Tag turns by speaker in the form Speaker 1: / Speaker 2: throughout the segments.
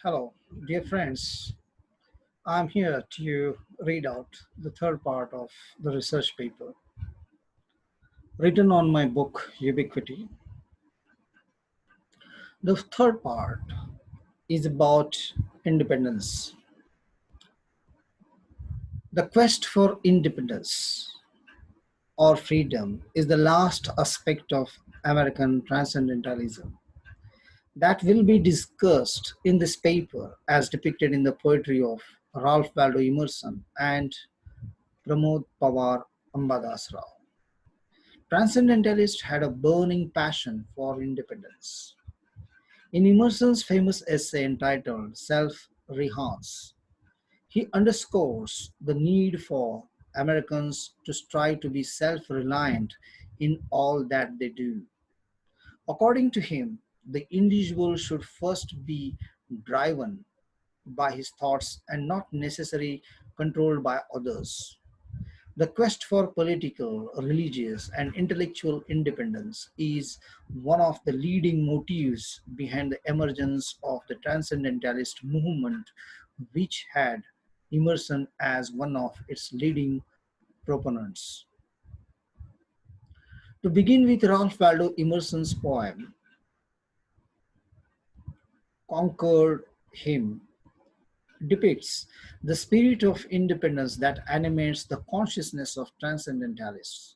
Speaker 1: Hello, dear friends. I'm here to read out the third part of the research paper written on my book Ubiquity. The third part is about independence. The quest for independence or freedom is the last aspect of American transcendentalism that will be discussed in this paper as depicted in the poetry of Ralph Waldo Emerson and PRAMOD Pawar Ambadasrao. Transcendentalists had a burning passion for independence. In Emerson's famous essay entitled Self Reliance, he underscores the need for Americans to strive to be self reliant in all that they do. According to him, the individual should first be driven by his thoughts and not necessarily controlled by others. The quest for political, religious, and intellectual independence is one of the leading motives behind the emergence of the Transcendentalist movement, which had Emerson as one of its leading proponents. To begin with, Ralph Waldo Emerson's poem, Conquered Him, depicts the spirit of independence that animates the consciousness of transcendentalists.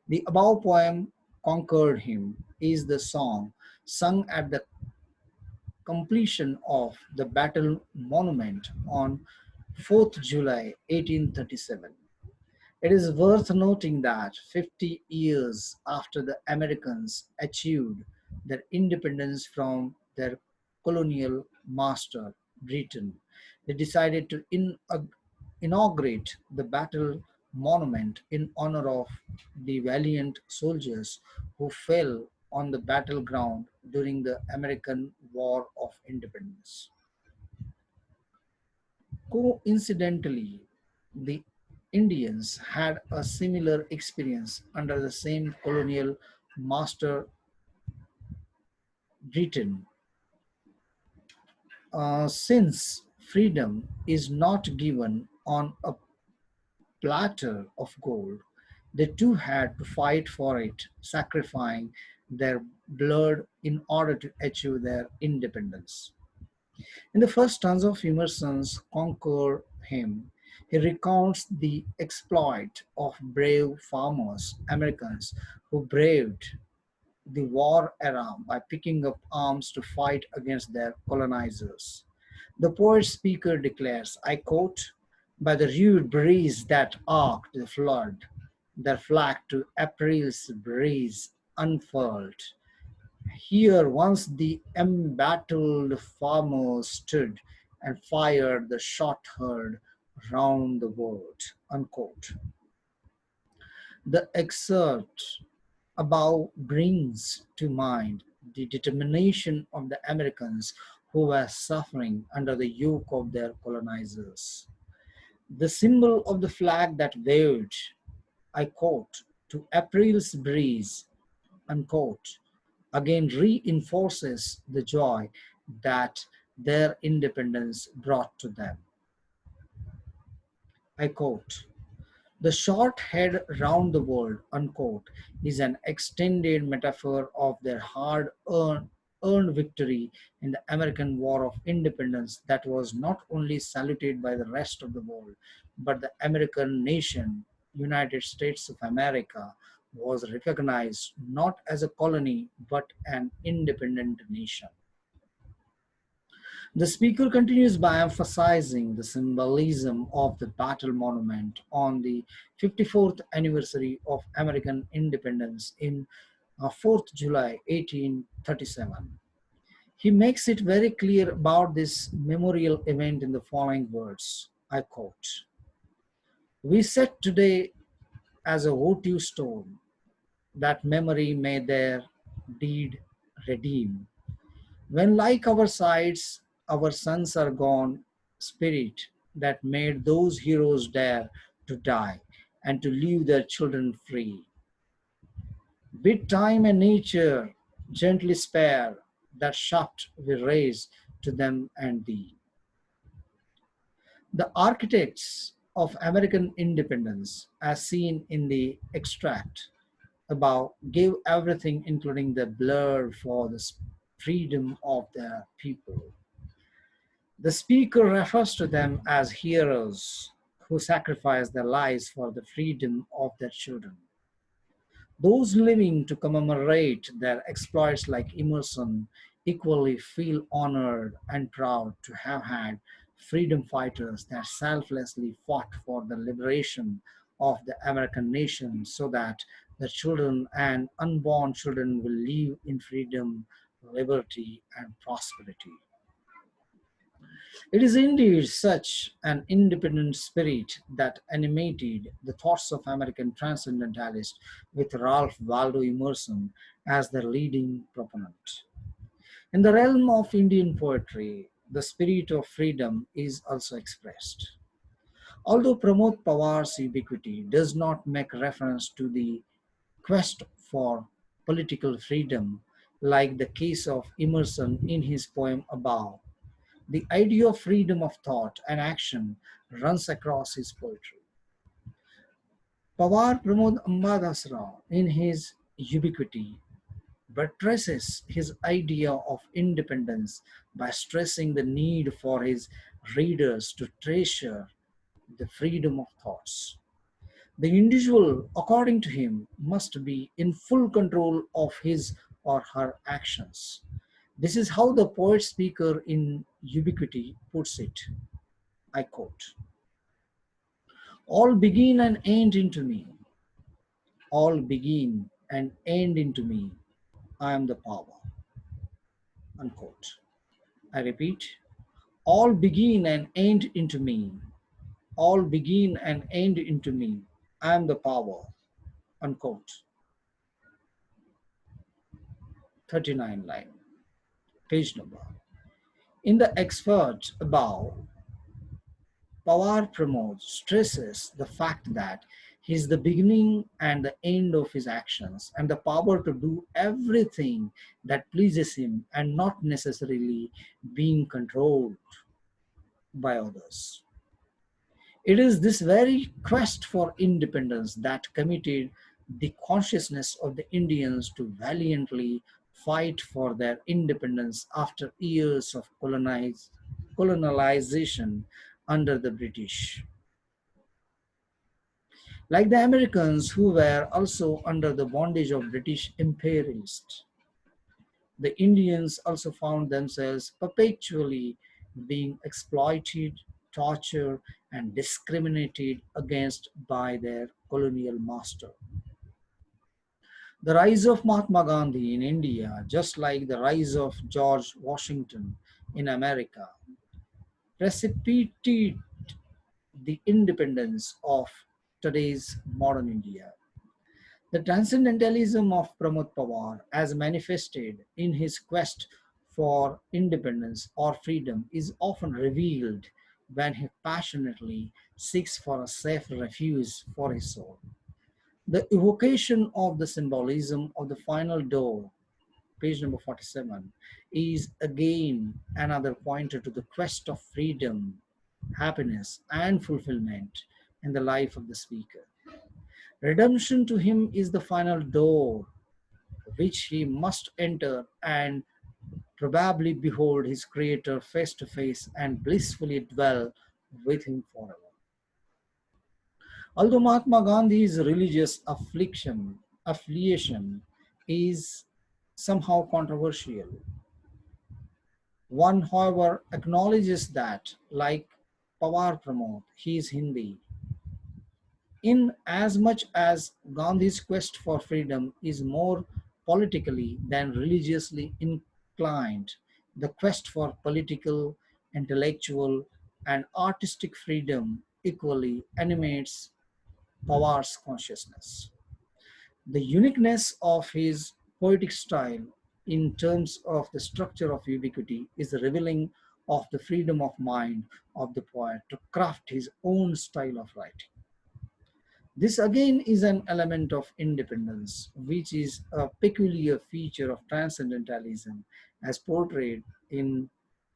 Speaker 1: The above poem, Conquered Him, is the song sung at the completion of the battle monument on 4th July 1837. It is worth noting that 50 years after the Americans achieved their independence from their colonial master, Britain, they decided to inaugurate the battle monument in honor of the valiant soldiers who fell on the battleground during the American War of Independence. Coincidentally, the Indians had a similar experience under the same colonial master, Britain. Since freedom is not given on a platter of gold, they too had to fight for it, sacrificing their blood in order to achieve their independence. In the first stanza of Emerson's Conquer Him, he recounts the exploit of brave farmers, Americans, who braved the war era by picking up arms to fight against their colonizers. The poet speaker declares, I quote, by the rude breeze that arced the flood, their flag to April's breeze unfurled. Here once the embattled farmers stood and fired the shot heard round the world. Unquote. The excerpt above brings to mind the determination of the Americans who were suffering under the yoke of their colonizers. The symbol of the flag that waved, I quote, to April's breeze, unquote, again reinforces the joy that their independence brought to them. I quote, the short head round the world, unquote, is an extended metaphor of their earned victory in the American War of Independence that was not only saluted by the rest of the world, but the American nation, United States of America, was recognized not as a colony but an independent nation. The speaker continues by emphasizing the symbolism of the battle monument on the 54th anniversary of American independence in 4th July 1837. He makes it very clear about this memorial event in the following words. I quote, we set today as a votive stone that memory may their deed redeem. When like our sides, our sons are gone, spirit that made those heroes dare to die and to leave their children free. Bid time and nature gently spare that shaft we raise to them and thee. The architects of American independence, as seen in the extract above, gave everything, including the blood, for the freedom of the people. The speaker refers to them as heroes who sacrificed their lives for the freedom of their children. Those living to commemorate their exploits, like Emerson, equally feel honored and proud to have had freedom fighters that selflessly fought for the liberation of the American nation so that the children and unborn children will live in freedom, liberty, and prosperity. It is indeed such an independent spirit that animated the thoughts of American transcendentalists, with Ralph Waldo Emerson as their leading proponent. In the realm of Indian poetry, the spirit of freedom is also expressed. Although Pramod Pawar's ubiquity does not make reference to the quest for political freedom, like the case of Emerson in his poem above, the idea of freedom of thought and action runs across his poetry. Pawar Pramod Ambadasrao, in his Ubiquity, buttresses his idea of independence by stressing the need for his readers to treasure the freedom of thoughts. The individual, according to him, must be in full control of his or her actions. This is how the poet speaker in Ubiquity puts it. I quote, all begin and end into me. All begin and end into me. I am the power. Unquote. I repeat, all begin and end into me. All begin and end into me. I am the power. Unquote. 39 line. Page number. In the excerpt above, Pawar Pramod stresses the fact that he is the beginning and the end of his actions and the power to do everything that pleases him and not necessarily being controlled by others. It is this very quest for independence that committed the consciousness of the Indians to valiantly fight for their independence after years of colonization under the British. Like the Americans who were also under the bondage of British imperialists, the Indians also found themselves perpetually being exploited, tortured, and discriminated against by their colonial master. The rise of Mahatma Gandhi in India, just like the rise of George Washington in America, precipitated the independence of today's modern India. The transcendentalism of Pramod Pawar, as manifested in his quest for independence or freedom, is often revealed when he passionately seeks for a safe refuge for his soul. The evocation of the symbolism of the final door, page number 47, is again another pointer to the quest of freedom, happiness, and fulfillment in the life of the speaker. Redemption to him is the final door which he must enter and probably behold his Creator face to face and blissfully dwell with him forever. Although Mahatma Gandhi's religious affiliation is somehow controversial, one, however, acknowledges that, like Pawar Pramod, he is Hindi. In as much as Gandhi's quest for freedom is more politically than religiously inclined, the quest for political, intellectual, and artistic freedom equally animates Pawar's consciousness. The uniqueness of his poetic style in terms of the structure of ubiquity is revealing of the freedom of mind of the poet to craft his own style of writing. This again is an element of independence, which is a peculiar feature of transcendentalism as portrayed in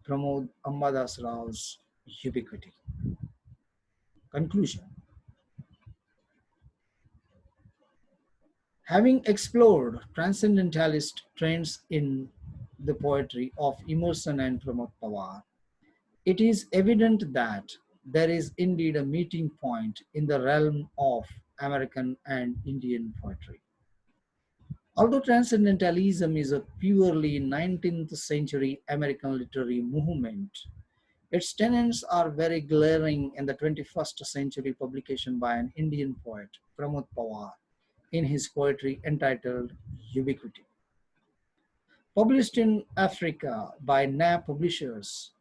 Speaker 1: Pramod Ambadasrao's Ubiquity. Conclusion. Having explored transcendentalist trends in the poetry of Emerson and Pramod Pawar, it is evident that there is indeed a meeting point in the realm of American and Indian poetry. Although transcendentalism is a purely 19th century American literary movement, its tenets are very glaring in the 21st century publication by an Indian poet, Pramod Pawar, in his poetry entitled Ubiquity. Published in Africa by NAP Publishers,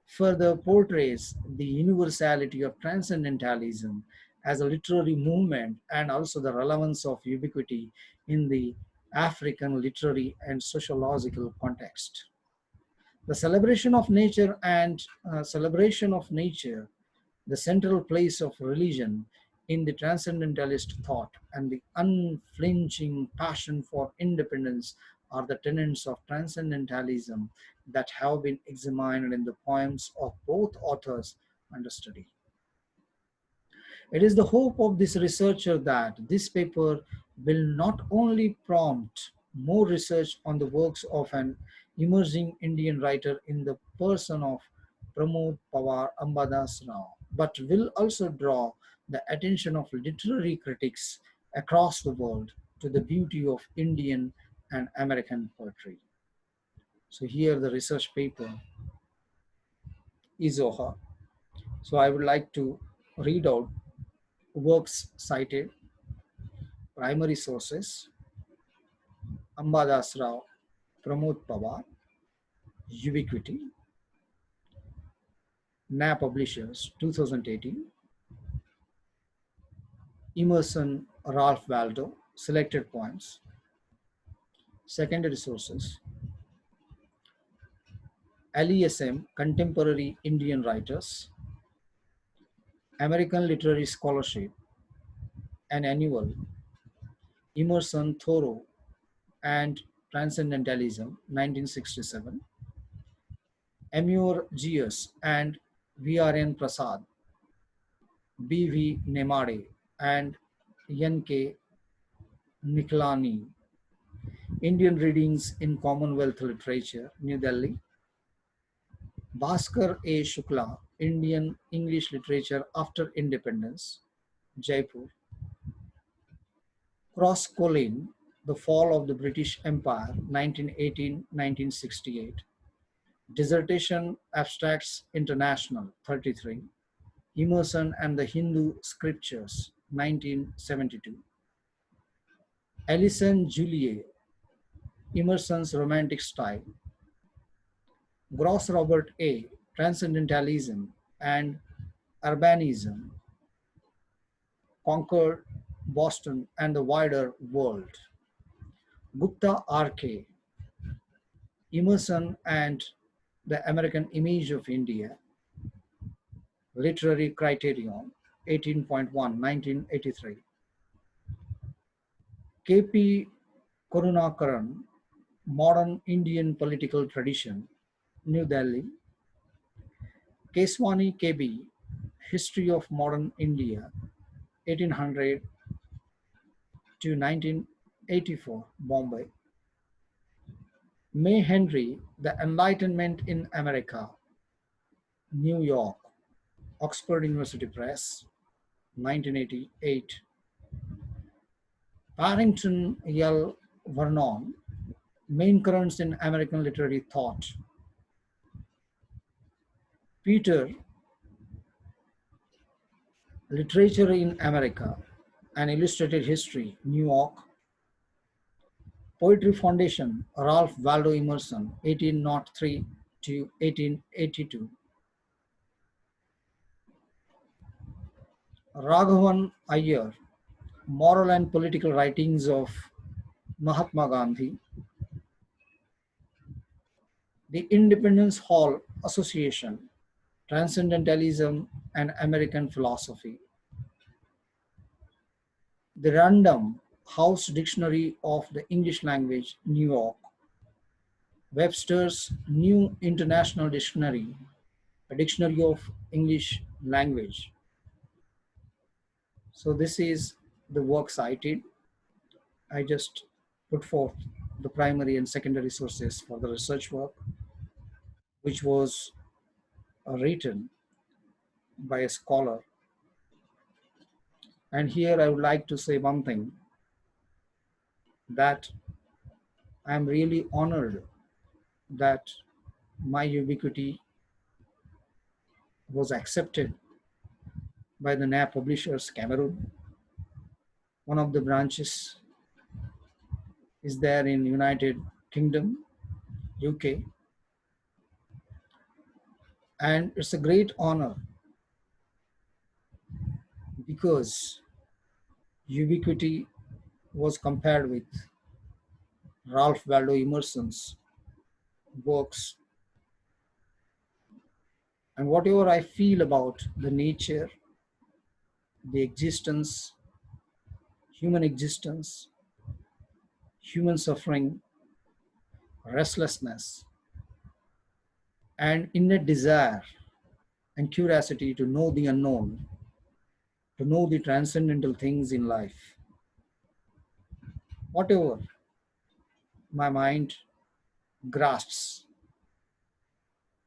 Speaker 1: further portrays the universality of transcendentalism as a literary movement and also the relevance of ubiquity in the African literary and sociological context. The celebration of nature and celebration of nature, the central place of religion in the transcendentalist thought, and the unflinching passion for independence are the tenets of transcendentalism that have been examined in the poems of both authors under study. It is the hope of this researcher that this paper will not only prompt more research on the works of an emerging Indian writer in the person of Pramod Pawar Ambadas Rao, but will also draw the attention of literary critics across the world to the beauty of Indian and American poetry. So here the research paper is over. So I would like to read out works cited, primary sources, Ambadas Rao, Pramod Pawar, Ubiquity, NA Publishers, 2018, Emerson, Ralph Waldo, Selected Poems, secondary sources, LESM, Contemporary Indian Writers, American Literary Scholarship, an annual, Emerson, Thoreau, and Transcendentalism, 1967, Amur Gius and VRN Prasad, B.V. Nemade, and N.K. Niklani, Indian Readings in Commonwealth Literature, New Delhi; Bhaskar A. Shukla, Indian English Literature After Independence, Jaipur; Cross-Colin, The Fall of the British Empire, 1918-1968, Dissertation Abstracts International, 33, Emerson and the Hindu Scriptures, 1972, Alison Juliet, Emerson's Romantic Style; Gross Robert A., Transcendentalism and Urbanism, Concord, Boston, and the Wider World; Gupta R.K., Emerson and the American Image of India, Literary Criterion, 18.1, 1983; K.P. Karunakaran, Modern Indian Political Tradition, New Delhi; Keswani K.B., History of Modern India, 1800 to 1984, Bombay; May Henry, The Enlightenment in America, New York, Oxford University Press, 1988; Barrington L. Vernon, Main Currents in American Literary Thought; Peter, Literature in America, An Illustrated History, New York; Poetry Foundation, Ralph Waldo Emerson, 1803 to 1882; Raghavan Iyer, Moral and Political Writings of Mahatma Gandhi; the Independence Hall Association, Transcendentalism and American Philosophy; the Random House Dictionary of the English Language, New York; Webster's New International Dictionary, a dictionary of English language. So this is the work cited. I just put forth the primary and secondary sources for the research work, which was written by a scholar. And here I would like to say one thing, that I am really honored that my ubiquity was accepted by the NAP publishers Cameroon. One of the branches is there in United Kingdom, UK, and it's a great honor because ubiquity was compared with Ralph Waldo Emerson's works. And whatever I feel about the nature, the existence, human existence, human suffering, restlessness, and innate desire and curiosity to know the unknown, to know the transcendental things in life. Whatever my mind grasps,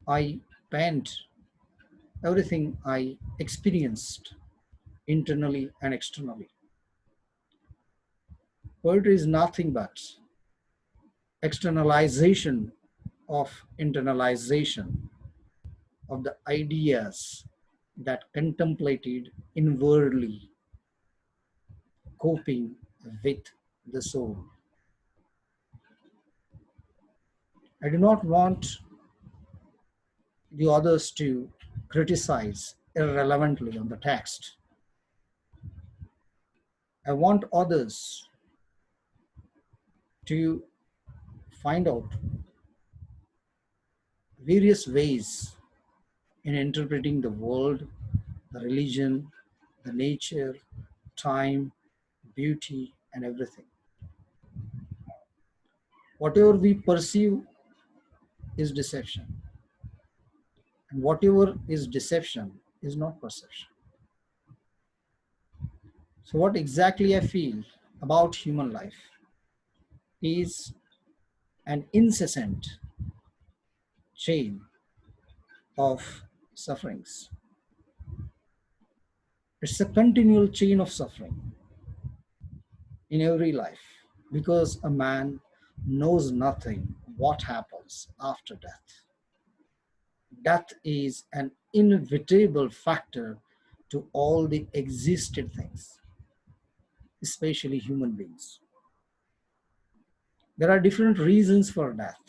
Speaker 1: I penned everything I experienced internally and externally. Poetry is nothing but externalization of internalization of the ideas that contemplated inwardly, coping with the soul. I do not want the others to criticize irrelevantly on the text. I want others to find out various ways in interpreting the world, the religion, the nature, time, beauty, and everything. Whatever we perceive is deception, and whatever is deception is not perception. So, what exactly I feel about human life is an incessant chain of sufferings. It's a continual chain of suffering in every life because a man knows nothing what happens after death. Death is an inevitable factor to all the existed things, especially human beings. There are different reasons for death,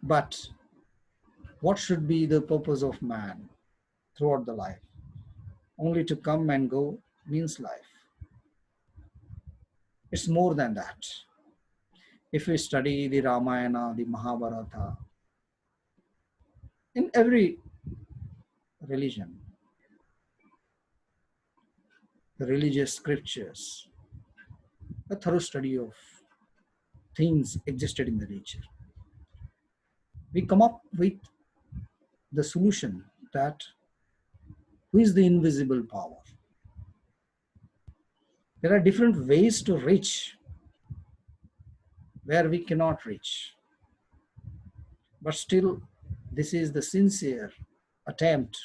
Speaker 1: but what should be the purpose of man throughout the life? Only to come and go means life. It's more than that. If we study the Ramayana, the Mahabharata, in every religion, the religious scriptures, a thorough study of things existed in the nature, we come up with the solution that who is the invisible power. There are different ways to reach where we cannot reach, but still, this is the sincere attempt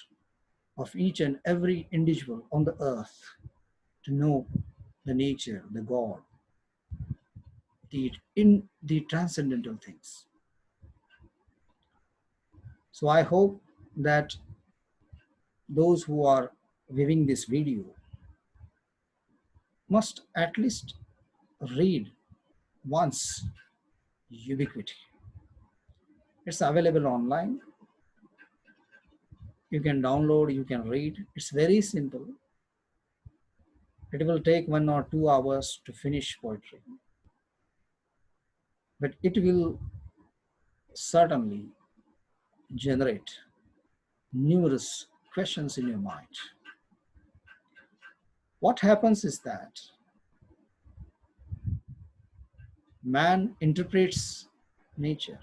Speaker 1: of each and every individual on the earth to know the nature, the God, the transcendental things. So I hope that those who are viewing this video must at least read once Ubiquity. It's available online. You can download, you can read. It's very simple. It will take 1 or 2 hours to finish poetry, but it will certainly generate numerous questions in your mind. What happens is that Man interprets nature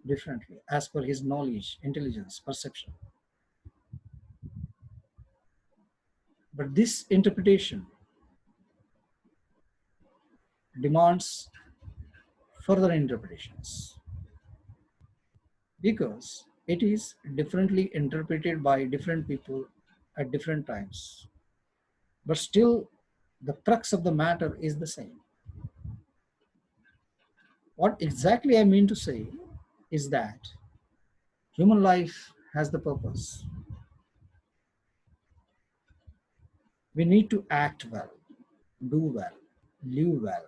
Speaker 1: differently as per his knowledge, intelligence, perception. But this interpretation demands further interpretations because it is differently interpreted by different people at different times. But still, the crux of the matter is the same. What exactly I mean to say is that human life has the purpose. We need to act well, do well, live well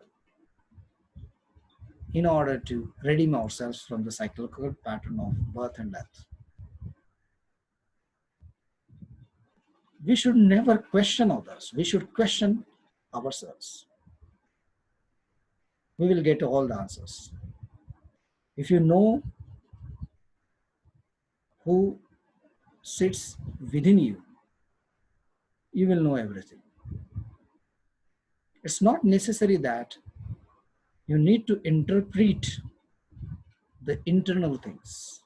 Speaker 1: in order to redeem ourselves from the cyclical pattern of birth and death. We should never question others. We should question ourselves. We will get all the answers. If you know who sits within you, you will know everything. It's not necessary that you need to interpret the internal things.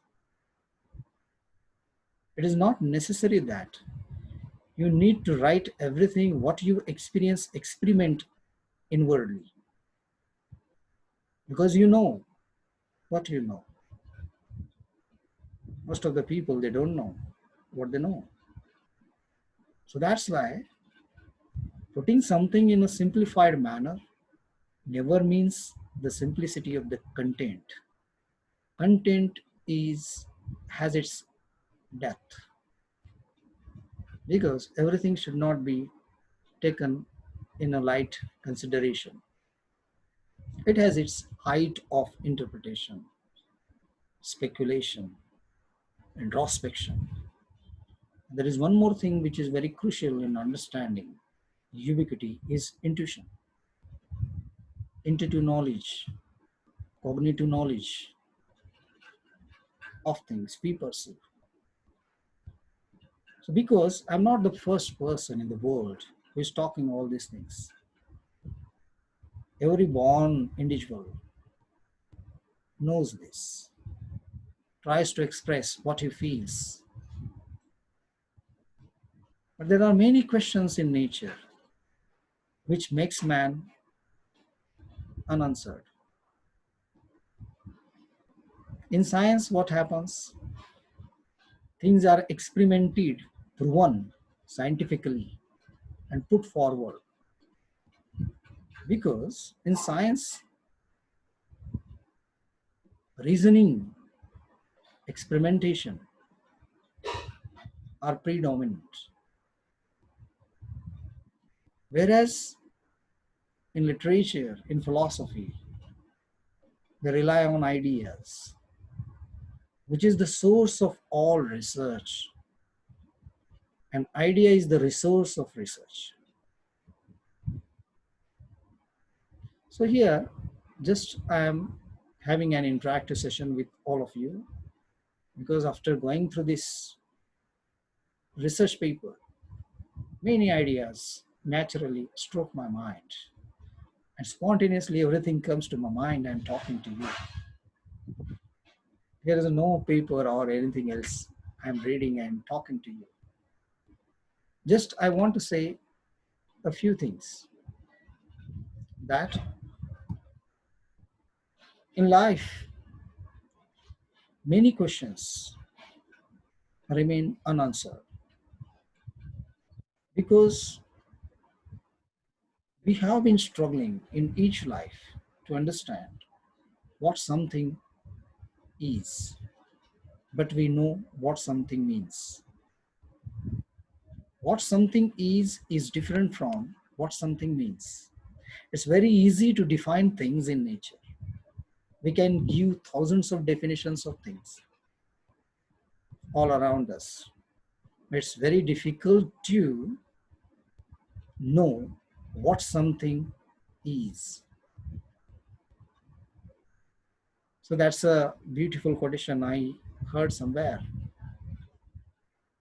Speaker 1: It is not necessary that you need to write everything what you experience, experiment inwardly, because you know what you know. Most of the people, they don't know what they know. So that's why putting something in a simplified manner never means the simplicity of the content. Content is has its depth because everything should not be taken in a light consideration. It has its height of interpretation, speculation, introspection. There is one more thing which is very crucial in understanding ubiquity is intuition, intuitive knowledge, cognitive knowledge of things we perceive. So because I'm not the first person in the world who is talking all these things. Every born individual knows this, tries to express what he feels. But there are many questions in nature which makes man unanswered. In science, what happens? Things are experimented, proven scientifically, and put forward. Because in science, reasoning, experimentation are predominant. Whereas in literature, in philosophy, they rely on ideas, which is the source of all research. An idea is the resource of research. So here, just I am having an interactive session with all of you because after going through this research paper, many ideas naturally struck my mind. And spontaneously everything comes to my mind. I'm talking to you. There is no paper or anything else. I'm reading and talking to you. Just I want to say a few things that in life, many questions remain unanswered because we have been struggling in each life to understand what something is, but we know what something means. What something is different from what something means. It's very easy to define things in nature. We can give thousands of definitions of things all around us. It's very difficult to know what something is. So that's a beautiful quotation I heard somewhere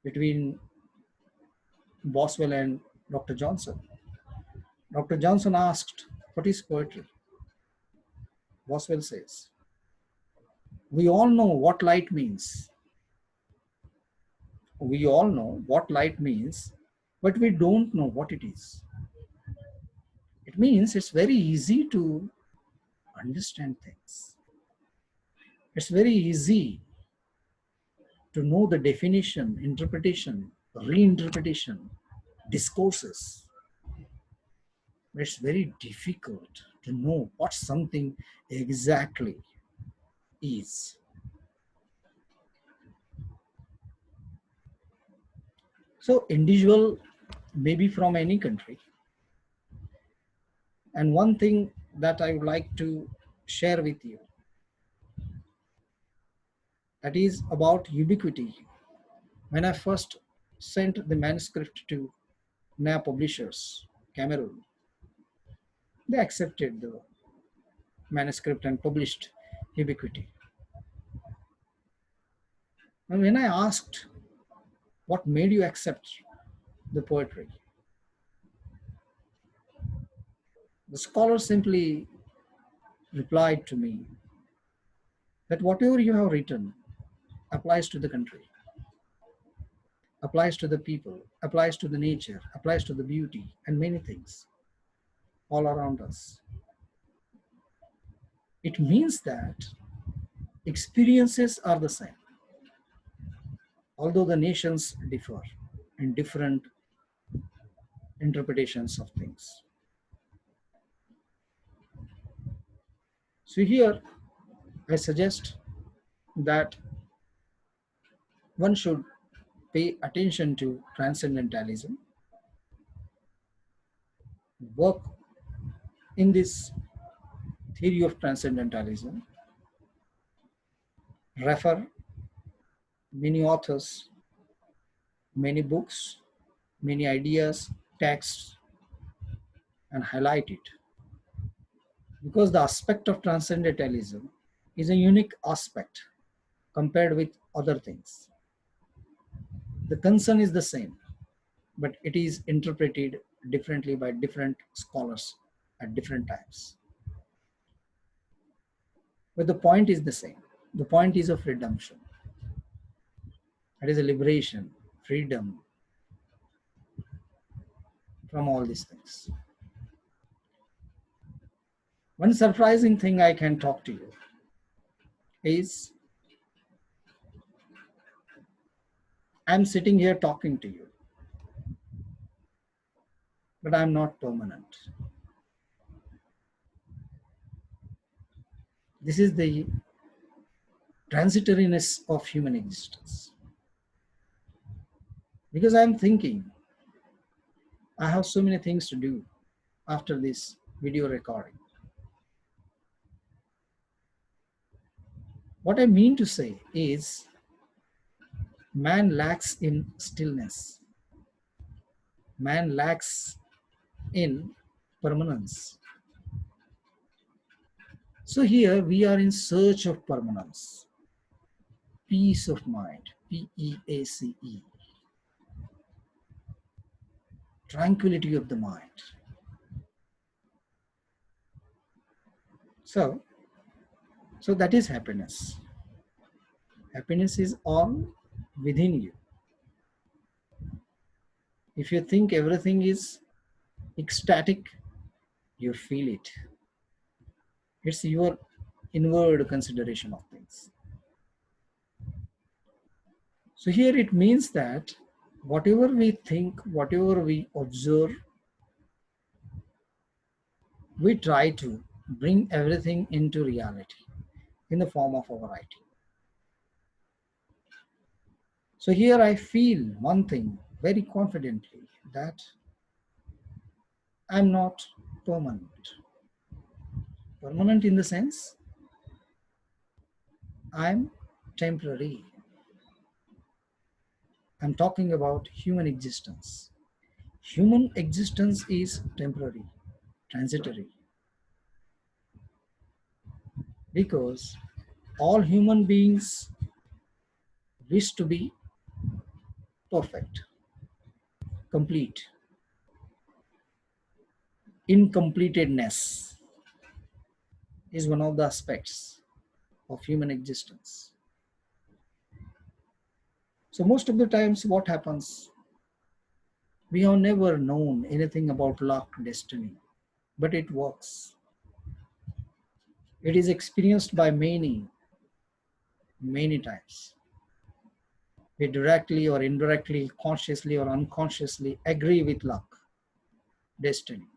Speaker 1: between Boswell and Dr. Johnson. Dr. Johnson asked, "What is poetry?" Boswell says, we all know what light means. We all know what light means, but we don't know what it is. It means it's very easy to understand things. It's very easy to know the definition, interpretation, reinterpretation, discourses. It's very difficult to know what something exactly is. So individual may be from any country. And one thing that I would like to share with you, that is about ubiquity. When I first sent the manuscript to NA publishers, Cameroon, they accepted the manuscript and published Ubiquity. And when I asked what made you accept the poetry, the scholar simply replied to me that whatever you have written applies to the country, applies to the people, applies to the nature, applies to the beauty, and many things all around us. It means that experiences are the same, although the nations differ in different interpretations of things. So here I suggest that one should pay attention to transcendentalism, work in this theory of transcendentalism, refer many authors, many books, many ideas, texts, and highlight it. Because the aspect of transcendentalism is a unique aspect compared with other things. The concern is the same, but it is interpreted differently by different scholars at different times. But the point is the same. The point is of redemption. That is a liberation, freedom from all these things. One surprising thing I can talk to you is I'm sitting here talking to you, but I'm not permanent. This is the transitoriness of human existence. Because I'm thinking, I have so many things to do after this video recording. What I mean to say is, man lacks in stillness. Man lacks in permanence. So here we are in search of permanence, peace of mind, P-E-A-C-E, tranquility of the mind. So that is happiness. Happiness is all within you. If you think everything is ecstatic, you feel it. It's your inward consideration of things. So here it means that whatever we think, whatever we observe, we try to bring everything into reality in the form of our writing. So here I feel one thing very confidently, that I'm not permanent. Permanent in the sense I'm temporary. I'm talking about human existence. Human existence is temporary, transitory, because all human beings wish to be perfect, complete. Incompletedness is one of the aspects of human existence. So most of the times what happens, we have never known anything about luck, destiny, but it works. It is experienced by many, many times. We directly or indirectly, consciously or unconsciously agree with luck, destiny.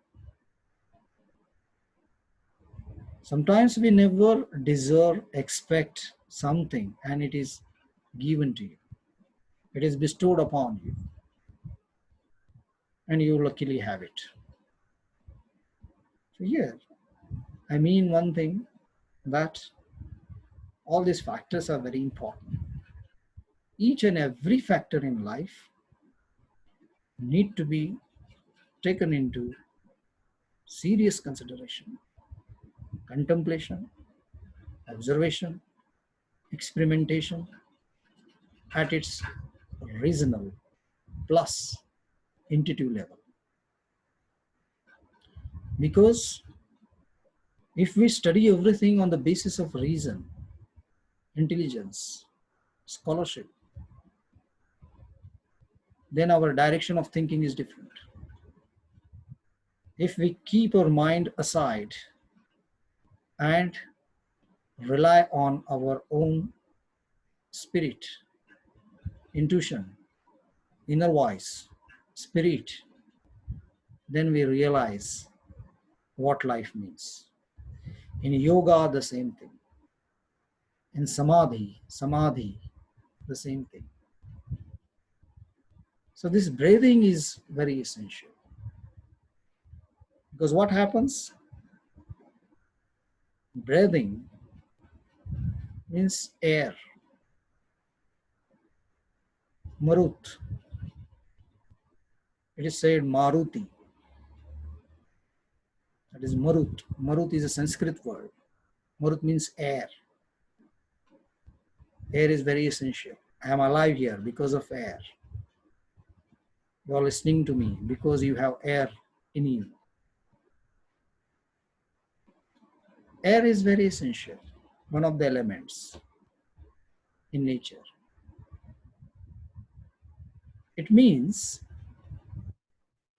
Speaker 1: Sometimes we never deserve, expect something, and it is given to you. It is bestowed upon you, and you luckily have it. So here, I mean one thing, that all these factors are very important. Each and every factor in life need to be taken into serious consideration, contemplation, observation, experimentation at its reasonable plus intuitive level. Because if we study everything on the basis of reason, intelligence, scholarship, then our direction of thinking is different. If we keep our mind aside and rely on our own spirit, intuition, inner voice, spirit, then we realize what life means. In yoga, the same thing. In samadhi, the same thing. So this breathing is very essential. Because what happens? Breathing means air. Marut. It is said Maruti. That is Marut. Marut is a Sanskrit word. Marut means air. Air is very essential. I am alive here because of air. You are listening to me because you have air in you. Air is very essential, one of the elements in nature. It means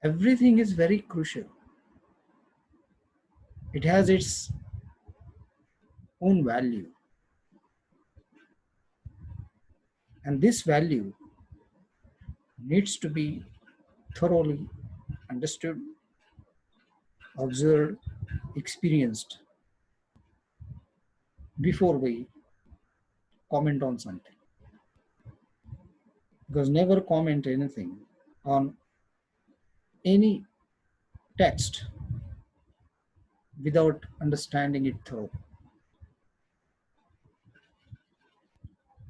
Speaker 1: everything is very crucial. It has its own value. And this value needs to be thoroughly understood, observed, experienced before we comment on something. Because never comment anything on any text without understanding it thorough.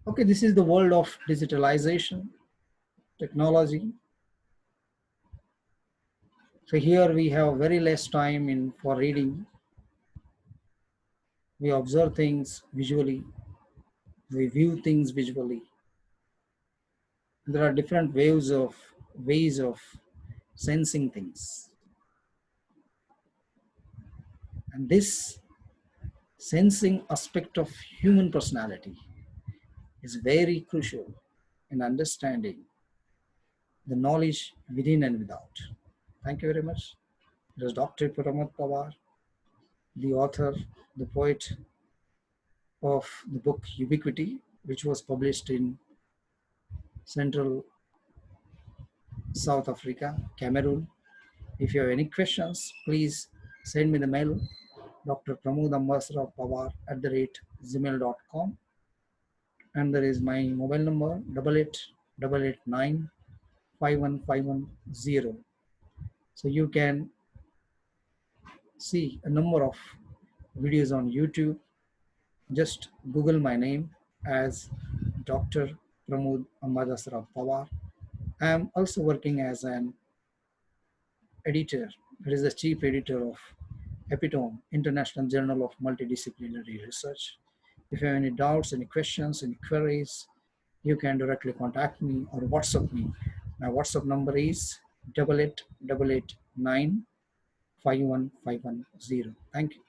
Speaker 1: Okay, this is the world of digitalization, technology. So here we have very less time for reading. We observe things visually. We view things visually. There are different ways of sensing things. And this sensing aspect of human personality is very crucial in understanding the knowledge within and without. Thank you very much. It was Dr. PRAMOD Pawar, the author, the poet of the book Ubiquity, which was published in Central South Africa, Cameroon. If you have any questions, please send me the mail, Dr. Pramod Ambassador Pawar @gmail.com. And there is my mobile number, 8888951510. So you can see a number of videos on YouTube. Just Google my name as Dr. Pramod Ambadasrao Pawar. I am also working as an editor. It is the chief editor of Epitome, International Journal of Multidisciplinary Research. If you have any doubts, any questions, any queries, you can directly contact me or WhatsApp me. My WhatsApp number is 8888951510. Thank you.